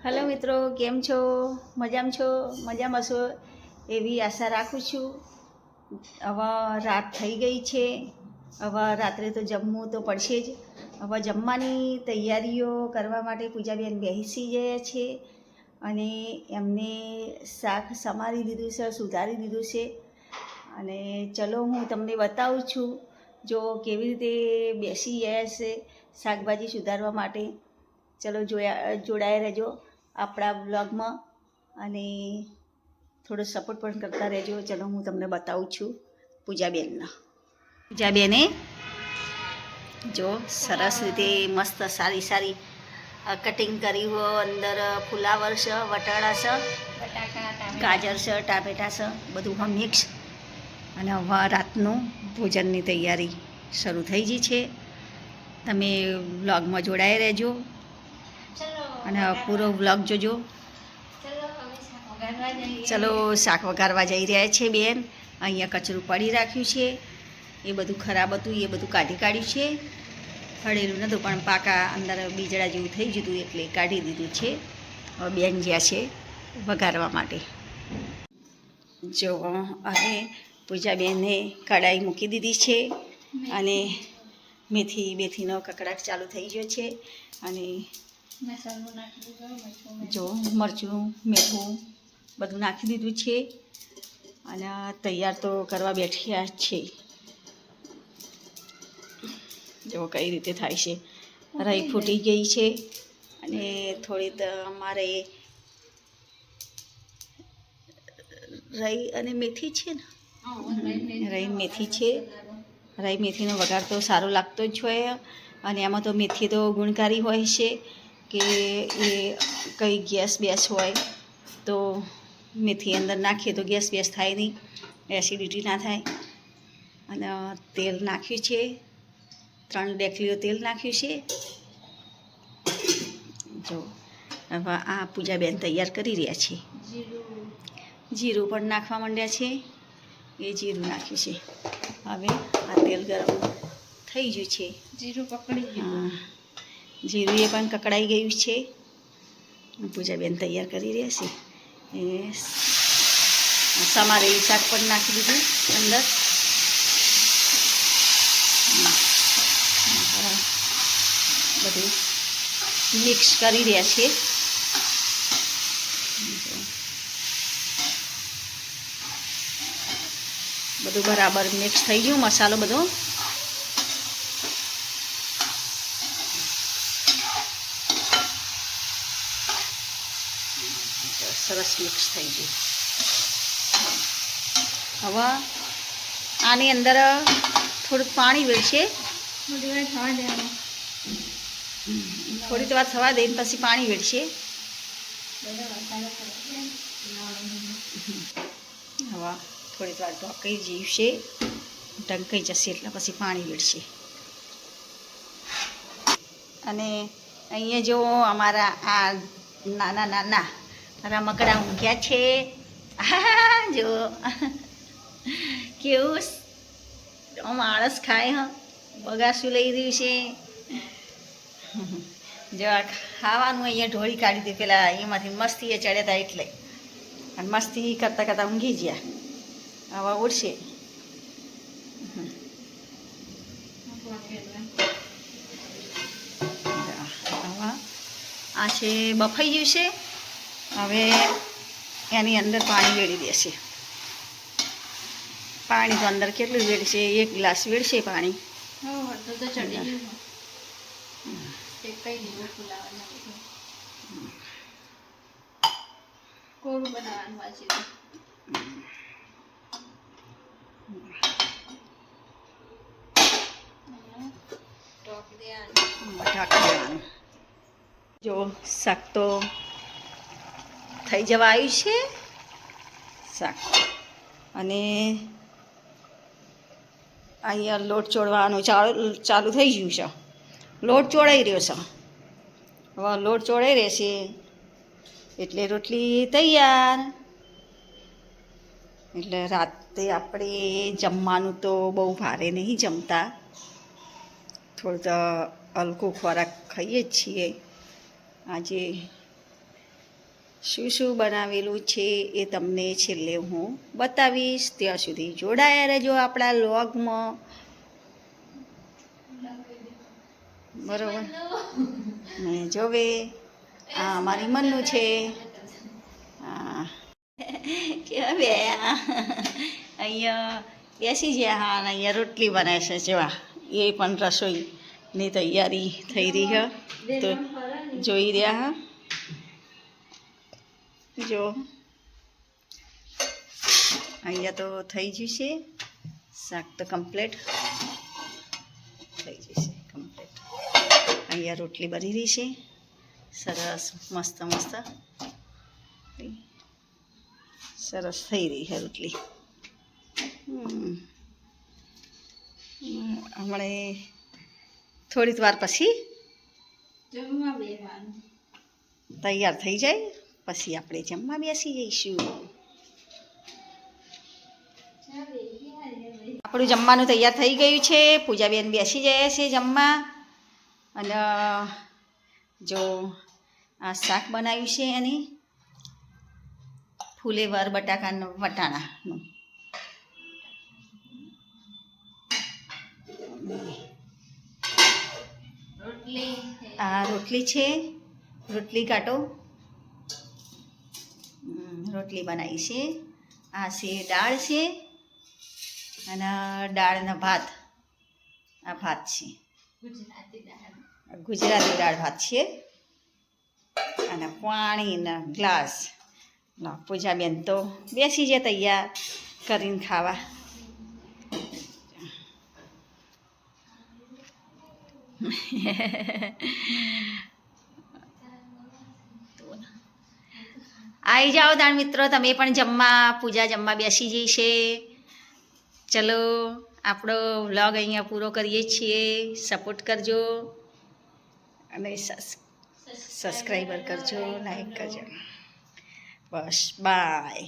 Hello મિત્રો, કેમ છો? મજામાં છો? મજામાં છો એવી આશા રાખું છું. હવે રાત થઈ ગઈ છે. હવે રાત્રે તો જમવું તો પડશે જ. હવે જમવાની તૈયારીઓ કરવા માટે પૂજાબેન બેસી ગયા છે અને એમને શાક સમારી દીધું છે, સુધારી દીધું છે. અને ચલો હું તમને બતાવું છું જો કેવી રીતે બેસી ગયા છે શાકભાજી સુધારવા માટે. ચલો જોડાયા રહેજો આપણા બ્લોગમાં અને થોડો સપોર્ટ પણ કરતા રહેજો. ચલો હું તમને બતાવું છું પૂજાબેને જો સરસ રીતે મસ્ત સારી કટિંગ કરી હો. અંદર ફુલાવર છે, વટાણા છે, ગાજર છે, ટામેટા છે, બધું હા મિક્સ. અને હવે રાતનું ભોજનની તૈયારી શરૂ થઈ ગઈ છે. તમે બ્લોગમાં જોડાઈ રહેજો અને પૂરો વ્લોગ જોજો. ચલો શાક વઘારવા જઈ રહ્યા છે બેન. અહીંયા કચરું પડી રાખ્યું છે, એ બધું ખરાબ હતું, એ બધું કાઢી કાઢ્યું છે. હળેલું નહોતું પણ પાકા અંદર બીજડા જેવું થઈ જતું એટલે કાઢી દીધું છે. હવે બેન જ્યાં છે વઘારવા માટે. જો અને પૂજાબેને કઢાઈ મૂકી દીધી છે અને મેથીનો કકડાટ ચાલુ થઈ ગયો છે. અને જો મરચું મીઠું બધું નાખી દીધું છે અને તૈયાર તો કરવા બેઠ્યા છે. જો કઈ રીતે થાય છે. રાઈ ફૂટી ગઈ છે અને થોડી અમારે રાઈ અને મેથી છે ને, રાઈ મેથી છે. રાઈ મેથીનો વઘાર તો સારો લાગતો જ હોય. અને એમાં તો મેથી તો ગુણકારી હોય છે કે એ કંઈ ગેસ હોય તો મેથી અંદર નાખીએ તો ગેસ થાય નહીં, એસિડિટી ના થાય. અને તેલ નાખ્યું છે, 3 ડેકલીઓ તેલ નાખ્યું છે. જો હવે આ પૂજાબેન તૈયાર કરી રહ્યા છે. જીરું પણ નાખવા માંડ્યા છે. એ જીરું નાખ્યું છે. હવે આ તેલ ગરમ થઈ ગયું છે. જીરું પકડી ગયું. જીરું એ પણ કકડાઈ ગયું છે. પૂજાબેન તૈયાર કરી રહ્યા છે. એ સમારેલું શાક પણ નાખી દીધું અંદર. બધું મિક્સ કરી રહ્યા છે. બધું બરાબર મિક્સ થઈ ગયું, મસાલો બધો. સરસ મિક્સ થઈ ગયું. હવે આની અંદર થોડુંક પાણી વેડશે. થોડી વાર થવા દઈને પછી પાણી વેડશે. હવે થોડીક વાર ઢોકાઈ જીવશે, ઢંકાઈ જશે એટલે પછી પાણી વેડશે. અને અહીંયા જો અમારા આ નાના રમકડા ઊંઘ્યા છે. જો કેવું આમ આળસ ખાય. બગાસું લઈ રહ્યું છે. જો આ ખાવાનું અહીંયા ઢોળી કાઢી હતી પેલા એમાંથી મસ્તી ચડ્યા હતા એટલે, અને મસ્તી કરતાં ઊંઘી ગયા. હવે ઉડશે. આ છે બફાઈ ગયું છે. હવે એની અંદર પાણી વેડી દેશે. પાણી તો અંદર કેટલું વેડશે? 1 ગ્લાસ વેડશે પાણી. જો શાક તો થઈ જવા આવ્યું છે શાક. અને અહીંયા લોટ ચોળવાનું ચાલુ થઈ ગયું છે. લોટ ચોળાઈ રહ્યો છે. હવે લોટ ચોળાઈ રહેશે એટલે રોટલી તૈયાર. એટલે રાતે આપણે જમવાનું તો બહુ ભારે નહીં જમતા, થોડું તો હલકું ખોરાક ખાઈએ જ છીએ. આજે શું શું બનાવેલું છે એ તમને છેલ્લે હું બતાવીશ. ત્યાં સુધી જોડાયા રહેજો આપણા વ્લોગમાં. બરોબર ને જોવે આ અમારી મનુ છે. હા કેવા બે અહીંયા બેસી ગયા. હા અને અહીંયા રોટલી બને છે. જેવા એ પણ રસોઈની તૈયારી થઈ રહી છે તો જોઈ રહ્યા હા. જો અહીંયા તો થઈ જશે શાક તો કમ્પ્લીટ થઈ જશે કમ્પ્લીટ. અહીંયા રોટલી બની રહી છે સરસ મસ્ત મસ્ત સરસ થઈ રહી છે રોટલી. હમણે થોડીક વાર પછી તૈયાર થઈ જાય પછી આપણે જમવા બેસી જઈશું. આપણું જમવાનું તૈયાર થઈ ગયું છે. પૂજાબેન બેસી જાય છે જમવા. અને જો આ શાક બનાવ્યું છે એની ફુલેવર બટાકાનું વટાણાનું. આ રોટલી છે. રોટલી કાઢો. રોટલી બનાવી છે. આ છે દાળ છે અને દાળના ભાત. આ ભાત છે ગુજરાતી દાળ ભાત છે. અને પાણીના ગ્લાસ. પૂજાબેન તો બેસી જાય તૈયાર કરીને ખાવા. આવી જાઓ દાણ મિત્રો તમે પણ જમવા. પૂજા જમવા બેસી જઈ છે. ચલો આપણો વ્લોગ અહીંયા પૂરો કરીએ છીએ. સપોર્ટ કરજો અને સબસ્ક્રાઈબર કરજો, લાઈક કરજો. બસ બાય.